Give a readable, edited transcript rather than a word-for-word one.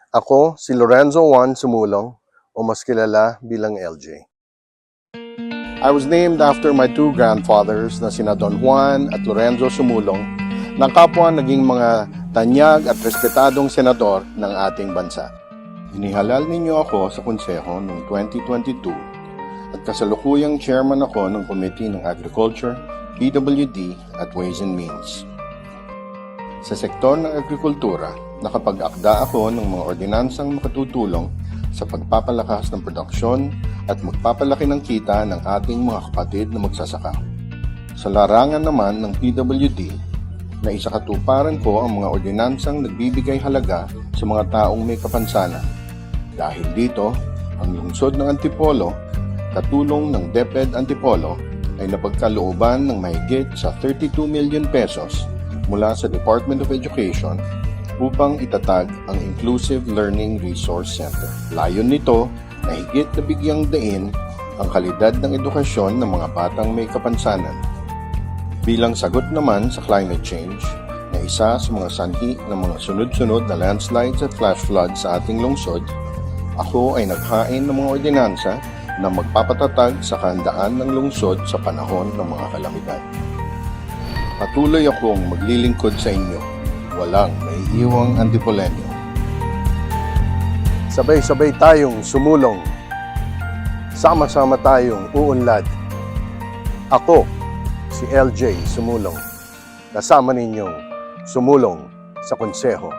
Ako si Lorenzo Juan Sumulong o mas kilala bilang LJ. I was named after my two grandfathers na sina Don Juan at Lorenzo Sumulong na kapwa naging mga tanyag at respetadong senador ng ating bansa. Inihalal ninyo ako sa konseho noong 2022 at kasalukuyang chairman ako ng Committee ng Agriculture, PWD at Ways and Means. Sa sektor ng agrikultura, nakapag-akda ako ng mga ordinansang makatutulong sa pagpapalakas ng produksyon at magpapalaki ng kita ng ating mga kapatid na magsasaka. Sa larangan naman ng PWD, na isakatuparan ko ang mga ordinansang nagbibigay halaga sa mga taong may kapansanan. Dahil dito, ang lungsod ng Antipolo, katulong ng DepEd Antipolo, ay napagkalooban ng mahigit sa 32 million pesos mula sa Department of Education upang itatag ang Inclusive Learning Resource Center. Layon nito na higit na bigyang dain ang kalidad ng edukasyon ng mga batang may kapansanan. Bilang sagot naman sa climate change, na isa sa mga sanhi ng mga sunod-sunod na landslides at flash floods sa ating lungsod, ako ay naghain ng mga ordinansa na magpapatatag sa kahandaan ng lungsod sa panahon ng mga kalamidad. Patuloy akong maglilingkod sa inyo, walang maiiwang Antipolenyo. Sabay-sabay tayong sumulong, sama-sama tayong uunlad. Ako, si LJ Sumulong, kasama ninyong sumulong sa konseho.